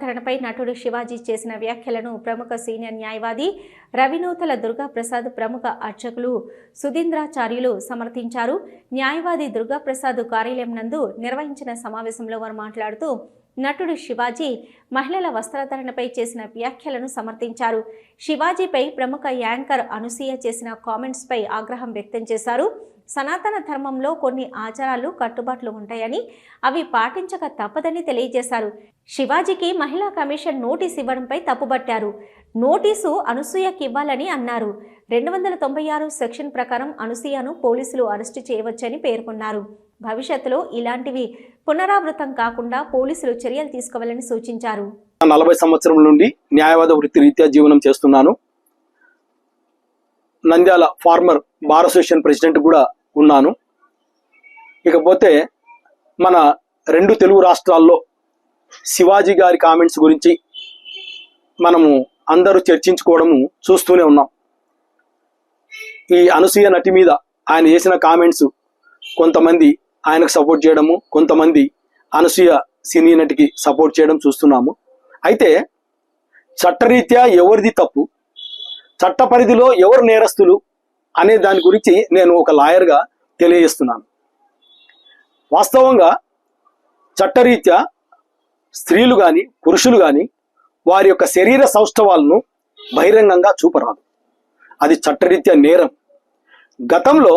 ధరణపై నటుడు శివాజీ చేసిన వ్యాఖ్యలను ప్రముఖ సీనియర్ న్యాయవాది రవినూతల దుర్గాప్రసాద్, ప్రముఖ అర్చకులు సుధీంద్రాచార్యులు సమర్థించారు. న్యాయవాది దుర్గాప్రసాద్ కార్యాలయం నందు నిర్వహించిన సమావేశంలో వారు మాట్లాడుతూ నటుడు శివాజీ మహిళల వస్త్రధారణపై చేసిన వ్యాఖ్యలను సమర్థించారు. శివాజీపై ప్రముఖ యాంకర్ అనసూయ చేసిన కామెంట్స్ పై ఆగ్రహం వ్యక్తం చేశారు. సనాతన ధర్మంలో కొన్ని ఆచారాలు, కట్టుబాట్లు ఉంటాయని అవి పాటించక తప్పదని తెలియజేశారు. శివాజీకి మహిళా కమిషన్ నోటీస్ ఇవ్వడంపై తప్పుబట్టారు. నోటీసు అనసూయకి ఇవ్వాలని అన్నారు. 296 సెక్షన్ ప్రకారం అనసూయను పోలీసులు అరెస్టు చేయవచ్చని పేర్కొన్నారు. భవిష్యత్తులో ఇలాంటివి పునరావృతం కాకుండా పోలీసులు చర్యలు తీసుకోవాలని సూచించారు. 40 సంవత్సరం నుండి న్యాయవాద వృత్తి రీత్యా జీవనం చేస్తున్నాను. Nandyal former bar association president కూడా ఉన్నాను. ఇకపోతే మన 2 తెలుగు రాష్ట్రాల్లో శివాజీ గారి కామెంట్స్ గురించి మనము అందరూ చర్చించుకోవడము చూస్తూనే ఉన్నాం. ఈ అనసూయ నటి మీద ఆయన చేసిన కామెంట్స్ కొంతమంది ఆయనకు సపోర్ట్ చేయడము, కొంతమంది అనసూయ సినీ నటికి సపోర్ట్ చేయడం చూస్తున్నాము. అయితే చట్టరీత్యా ఎవరిది తప్పు, చట్ట పరిధిలో ఎవరు నేరస్తులు అనే దాని గురించి నేను ఒక లాయర్గా తెలియజేస్తున్నాను. వాస్తవంగా చట్టరీత్యా స్త్రీలు కానీ పురుషులు కానీ వారి యొక్క శరీర సౌష్ఠవాలను బహిరంగంగా చూపరాదు. అది చట్టరీత్యా నేరం. గతంలో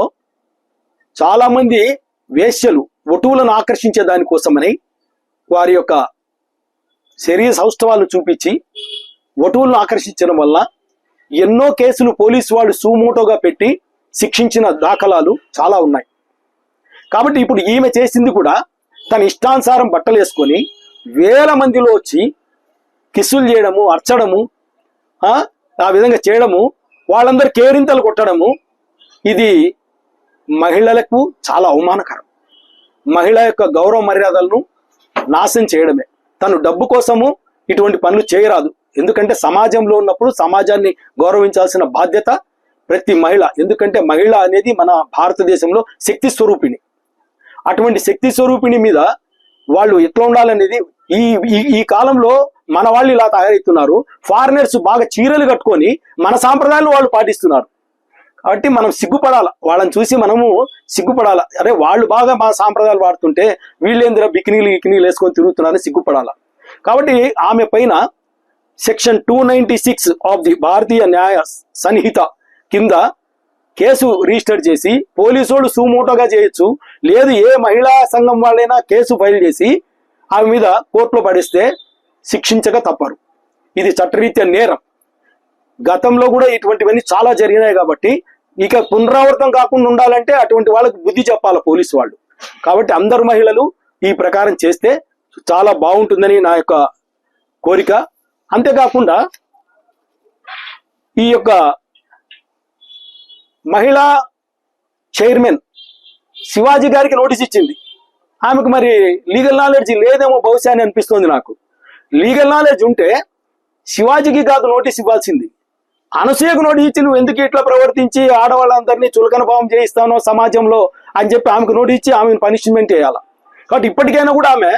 చాలామంది వేశ్యలు వటువులను ఆకర్షించే దానికోసమని వారి యొక్క శరీర సౌష్ఠవాలను చూపించి వటువులను ఆకర్షించడం వల్ల ఎన్నో కేసులు పోలీసు వాళ్ళు సుమోటోగా పెట్టి శిక్షించిన దాఖలాలు చాలా ఉన్నాయి. కాబట్టి ఇప్పుడు ఈమె చేసింది కూడా తన ఇష్టానుసారం బట్టలు వేసుకొని వేల మందిలో వచ్చి కిస్సులు చేయడము, అర్చడము, ఆ విధంగా చేయడము, వాళ్ళందరూ కేరింతలు కొట్టడము, ఇది మహిళలకు చాలా అవమానకరం. మహిళ యొక్క గౌరవ మర్యాదలను నాశనం చేయడమే. తను డబ్బు కోసము ఇటువంటి పనులు చేయరాదు. ఎందుకంటే సమాజంలో ఉన్నప్పుడు సమాజాన్ని గౌరవించాల్సిన బాధ్యత ప్రతి మహిళ. ఎందుకంటే మహిళ అనేది మన భారతదేశంలో శక్తి స్వరూపిణి. అటువంటి శక్తి స్వరూపిణి మీద వాళ్ళు ఎట్లా ఉండాలనేది ఈ కాలంలో మన వాళ్ళు ఇలా తయారవుతున్నారు. ఫారినర్స్ బాగా చీరలు కట్టుకొని మన సాంప్రదాయాలు వాళ్ళు పాటిస్తున్నారు. కాబట్టి మనం సిగ్గుపడాల, వాళ్ళని చూసి మనము సిగ్గుపడాల. అరే వాళ్ళు బాగా మా సాంప్రదాయాలు వాడుతుంటే వీళ్ళేందిరా బికినీలు వేసుకొని తిరుగుతున్నారని సిగ్గుపడాల. కాబట్టి ఆమె పైన సెక్షన్ 296 ఆఫ్ ది భారతీయ న్యాయ సంహిత కింద కేసు రిజిస్టర్ చేసి పోలీసు వాళ్ళు సుమోటోగా చేయొచ్చు, లేదు ఏ మహిళా సంఘం వాళ్ళైనా కేసు ఫైల్ చేసి ఆమె మీద కోర్టులో పడిస్తే శిక్షించక తప్పరు. ఇది చట్టరీత్యా నేరం. గతంలో కూడా ఇటువంటివన్నీ చాలా జరిగినాయి. కాబట్టి ఇక పునరావృతం కాకుండా ఉండాలంటే అటువంటి వాళ్ళకు బుద్ధి చెప్పాలి పోలీసు వాళ్ళు. కాబట్టి అందరు మహిళలు ఈ ప్రకారం చేస్తే చాలా బాగుంటుందని నా యొక్క కోరిక. అంతేకాకుండా ఈ యొక్క మహిళా చైర్మన్ శివాజీ గారికి నోటీస్ ఇచ్చింది. ఆమెకు మరి లీగల్ నాలెడ్జ్ లేదేమో బహుశా అని అనిపిస్తుంది నాకు. లీగల్ నాలెడ్జ్ ఉంటే శివాజీకి కాదు నోటీస్ ఇవ్వాల్సింది, అనసూయకు నోటీస్ ఇచ్చి నువ్వు ఎందుకు ఇట్లా ప్రవర్తించి ఆడవాళ్ళందరినీ చులకన భావం చేయిస్తానో సమాజంలో అని చెప్పి ఆమెకు నోటీస్ ఇచ్చి ఆమెను పనిష్మెంట్ చేయాలి. కాబట్టి ఇప్పటికైనా కూడా ఆమె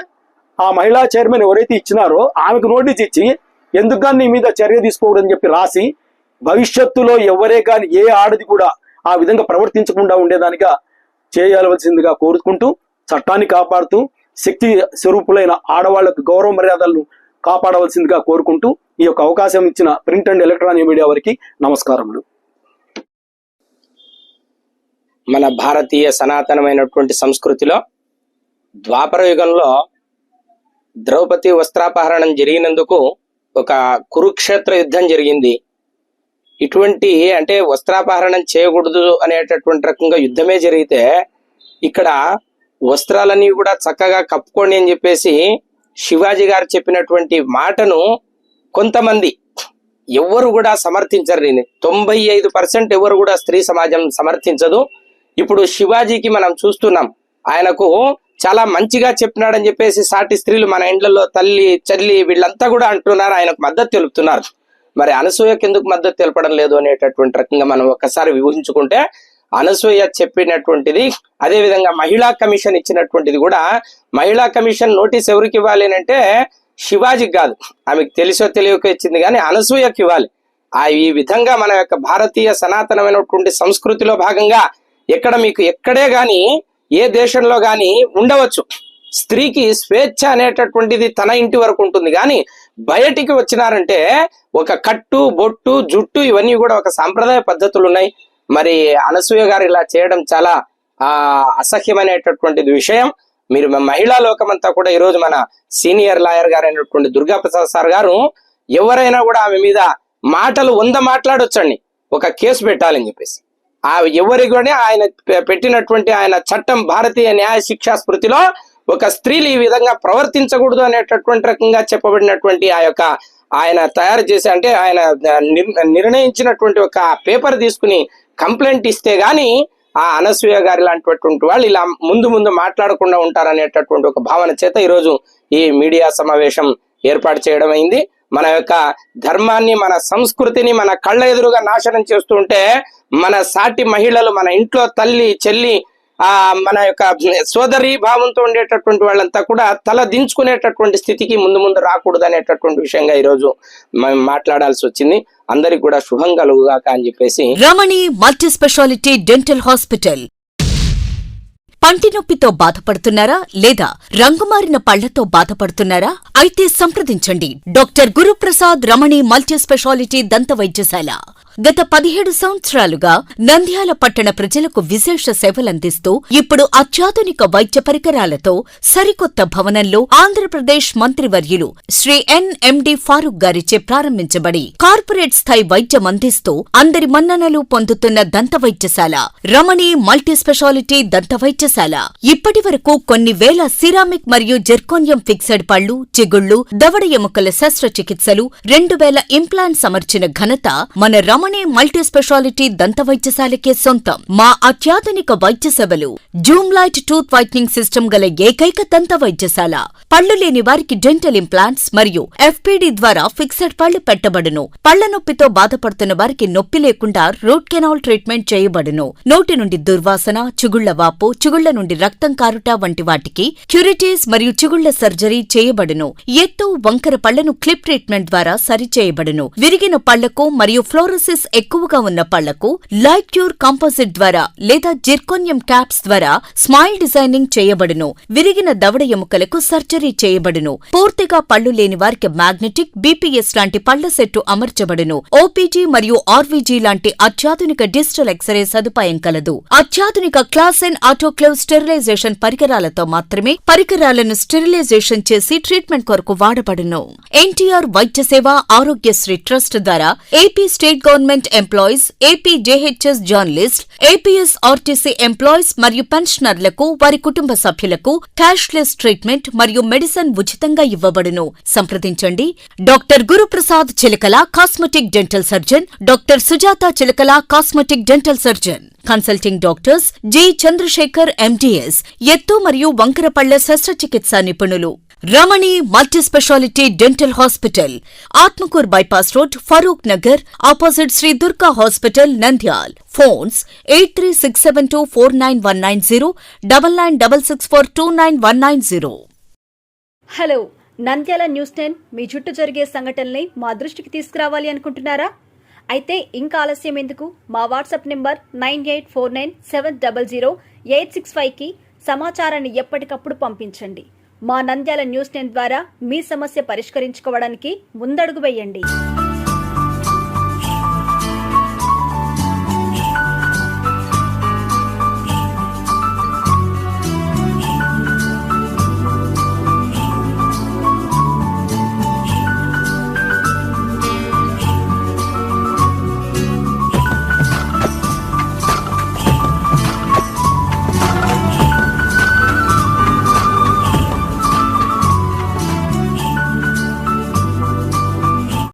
ఆ మహిళా చైర్మన్ ఎవరైతే ఇచ్చినారో ఆమెకు నోటీస్ ఇచ్చి ఎందుకు కానీ నీ మీద చర్య తీసుకోకూడదని చెప్పి రాసి భవిష్యత్తులో ఎవరే కానీ ఏ ఆడది కూడా ఆ విధంగా ప్రవర్తించకుండా ఉండేదానిగా చేయవలసిందిగా కోరుకుంటూ చట్టాన్ని కాపాడుతూ శక్తి స్వరూపులైన ఆడవాళ్లకు గౌరవ మర్యాదలను కాపాడవలసిందిగా కోరుకుంటూ ఈ యొక్క అవకాశం ఇచ్చిన ప్రింట్ అండ్ ఎలక్ట్రానిక్ మీడియా వారికి నమస్కారములు. మన భారతీయ సనాతనమైనటువంటి సంస్కృతిలో ద్వాపర యుగంలో ద్రౌపది వస్త్రాపహరణం జరిగినందుకు ఒక కురుక్షేత్ర యుద్ధం జరిగింది. ఇటువంటి అంటే వస్త్రాపహరణం చేయకూడదు అనేటటువంటి రకంగా యుద్ధమే జరిగితే ఇక్కడ వస్త్రాలన్నీ కూడా చక్కగా కప్పుకోండి అని చెప్పేసి శివాజీ గారు చెప్పినటువంటి మాటను కొంతమంది ఎవరు కూడా సమర్థించరు. 95% ఎవరు కూడా స్త్రీ సమాజం సమర్థించదు. ఇప్పుడు శివాజీకి మనం చూస్తున్నాం, ఆయనకు చాలా మంచిగా చెప్పినాడని చెప్పేసి సాటి స్త్రీలు మన ఇండ్లలో తల్లి చెల్లి వీళ్ళంతా కూడా అంటున్నారు, ఆయనకు మద్దతు తెలుపుతున్నారు. మరి అనసూయకి ఎందుకు మద్దతు తెలపడం లేదు అనేటటువంటి రకంగా మనం ఒక్కసారి ఊహించుకుంటే అనసూయ చెప్పినటువంటిది, అదే విధంగా మహిళా కమిషన్ ఇచ్చినటువంటిది కూడా, మహిళా కమిషన్ నోటీస్ ఎవరికి ఇవ్వాలి అంటే శివాజీకి కాదు, ఆమెకు తెలిసో తెలియకో ఇచ్చింది, కానీ అనసూయకి ఇవ్వాలి. ఈ విధంగా మన యొక్క భారతీయ సనాతనమైనటువంటి సంస్కృతిలో భాగంగా మీకు ఎక్కడే గాని ఏ దేశంలో గాని ఉండవచ్చు, స్త్రీకి స్వేచ్ఛ అనేటటువంటిది తన ఇంటి వరకు ఉంటుంది. కానీ బయటికి వచ్చినారంటే ఒక కట్టు, బొట్టు, జుట్టు ఇవన్నీ కూడా ఒక సాంప్రదాయ పద్ధతులు ఉన్నాయి. మరి అనసూయ గారు ఇలా చేయడం చాలా అసహ్యమైనటువంటిది విషయం. మీరు మహిళా లోకమంతా కూడా ఈరోజు మన సీనియర్ లాయర్ గారు అయినటువంటి దుర్గా ప్రసాద్ సార్ గారు ఎవరైనా కూడా ఆమె మీద మాటలు 100 మాట్లాడొచ్చండి, ఒక కేసు పెట్టాలని చెప్పేసి ఎవరికి కూడా ఆయన పెట్టినటువంటి ఆయన చట్టం భారతీయ న్యాయ శిక్షా స్మృతిలో ఒక స్త్రీలు ఈ విధంగా ప్రవర్తించకూడదు అనేటటువంటి రకంగా చెప్పబడినటువంటి ఆయన తయారు చేసి అంటే ఆయన నిర్ణయించినటువంటి ఒక పేపర్ తీసుకుని కంప్లైంట్ ఇస్తే గాని ఆ అనసూయ గారి లాంటిటువంటి వాళ్ళు ఇలా ముందు మాట్లాడకుండా ఉంటారనేటటువంటి ఒక భావన చేత ఈరోజు ఈ మీడియా సమావేశం ఏర్పాటు చేయడం అయింది. మన యొక్క ధర్మాన్ని, మన సంస్కృతిని మన కళ్ళ ఎదురుగా నాశనం చేస్తూ ఉంటే మన సాటి మహిళలు, మన ఇంట్లో తల్లి, చెల్లి, మన యొక్క సోదరి భావంతో ఉండేటటువంటి వాళ్ళంతా కూడా తల దించుకునేటటువంటి స్థితికి ముందు రాకూడదు అనేటటువంటి విషయంగా ఈరోజు మేము మాట్లాడాల్సి వచ్చింది. అందరికి కూడా శుభం కలుగుగాక అని చెప్పేసి. రమణి మల్టీ స్పెషాలిటీ డెంటల్ హాస్పిటల్. పంటి నొప్పితో బాధపడుతున్నారా లేదా రంగుమారిన పళ్లతో బాధపడుతున్నారా? అయితే సంప్రదించండి డాక్టర్ గురుప్రసాద్ రమణి మల్టీ స్పెషాలిటీ దంత వైద్యశాల. గత 17 సంవత్సరాలుగా నంద్యాల పట్టణ ప్రజలకు విశేష సేవలందిస్తూ ఇప్పుడు అత్యాధునిక వైద్య పరికరాలతో సరికొత్త భవనంలో ఆంధ్రప్రదేశ్ మంత్రివర్యులు శ్రీ ఎన్ఎండి ఫారూక్ గారిచే ప్రారంభించబడి కార్పొరేట్ స్థాయి వైద్యం అందిస్తూ అందరి మన్ననలు పొందుతున్న దంత వైద్యశాల రమణి మల్టీ స్పెషాలిటీ దంత వైద్యశాల ఇప్పటి వరకు కొన్ని వేల సిరామిక్ మరియు జెర్కోనియం ఫిక్సెడ్ పళ్లు, చిగుళ్లు, దవడ ఎముకల శస్త్రచికిత్సలు, 2000 ఇంప్లాంట్స్ అమర్చిన ఘనత మన రమణి మల్టీ స్పెషాలిటీ దంత వైద్యశాలకే సొంతం. మా అత్యాధునిక వైద్య సేవలు Zoom light tooth whitening system గల ఏకైక దంత వైద్యశాల. పళ్లు లేని వారికి డెంటల్ ఇంప్లాంట్స్ మరియు ఎఫ్పిడి ద్వారా ఫిక్సెడ్ పళ్లు పెట్టబడును. పళ్ల నొప్పితో బాధపడుతున్న వారికి నొప్పి లేకుండా రూట్ కెనాల్ ట్రీట్మెంట్ చేయబడును. నోటి నుండి దుర్వాసన, చిగుళ్ల వాపు, చిగుళ్ల నుండి రక్తం కారుట వంటి వాటికి క్యూరిటీస్ మరియు చిగుళ్ల సర్జరీ చేయబడును. ఎత్తు, వంకర పళ్లను క్లిప్ ట్రీట్మెంట్ ద్వారా సరిచేయబడును. విరిగిన పళ్లకు మరియు ఫ్లోరోసిస్ ఎక్కువగా ఉన్న పళ్లకు లైట్ క్యూర్ కాంపోజిట్ ద్వారా లేదా జిర్కోనియం క్యాప్స్ ద్వారా స్మైల్ డిజైనింగ్ చేయబడును. విరిగిన దవడ ఎముకలకు సర్జరీ చేయబడును. పూర్తిగా పళ్లు లేని వారికి మ్యాగ్నెటిక్, బీపీఎస్ లాంటి పళ్ల సెట్టు అమర్చబడును. ఓపీజీ మరియు ఆర్వీజీ లాంటి అత్యాధునిక డిజిటల్ ఎక్స్రే సదుపాయం కలదు. అత్యాధునిక క్లాస్ ఎన్ ఆటోక్లేవ్ స్టెరిలైజేషన్ పరికరాలతో మాత్రమే పరికరాలను స్టెరిలైజేషన్ చేసి ట్రీట్మెంట్ కొరకు వాడబడును. ఎన్టీఆర్ వైద్య సేవ ఆరోగ్యశ్రీ ట్రస్ట్ ద్వారా AP state government employees, AP JHS journalist, APS RTC employees మరియు పెన్షనర్లకు వారి కుటుంబ సభ్యులకు క్యాష్లెస్ ట్రీట్మెంట్ మరియు మెడిసిన్ ఉచితంగా ఇవ్వబడును. సంప్రదించండి doctor Guruprasad Chilakala cosmetic dental surgeon, doctor Sujatha Chilakala cosmetic dental surgeon. Consulting doctors G Chandrasekhar MDS, ఎత్తు మరియు వంకర పళ్ల శస్త్రచికిత్సా నిపుణులు. Ramani multi speciality dental hospital, Atmakur bypass road, Farooq Nagar, opposite Sri Durga hospital, Nandyal. Phones 8367249190, 9966429190. Hello, Nandyala news 10 మీ చుట్టూ జరిగే సంఘటనల్ని మా దృష్టికి తీసుకురావాలి అనుకుంటున్నారా? అయితే ఇంకా ఆలస్యం ఎందుకు? మా వాట్సాప్ నెంబర్ 9849700865కి సమాచారాన్ని ఎప్పటికప్పుడు పంపించండి. మా నంద్యాల న్యూస్ 10 ద్వారా మీ సమస్య పరిష్కరించుకోవడానికి ముందడుగు వేయండి.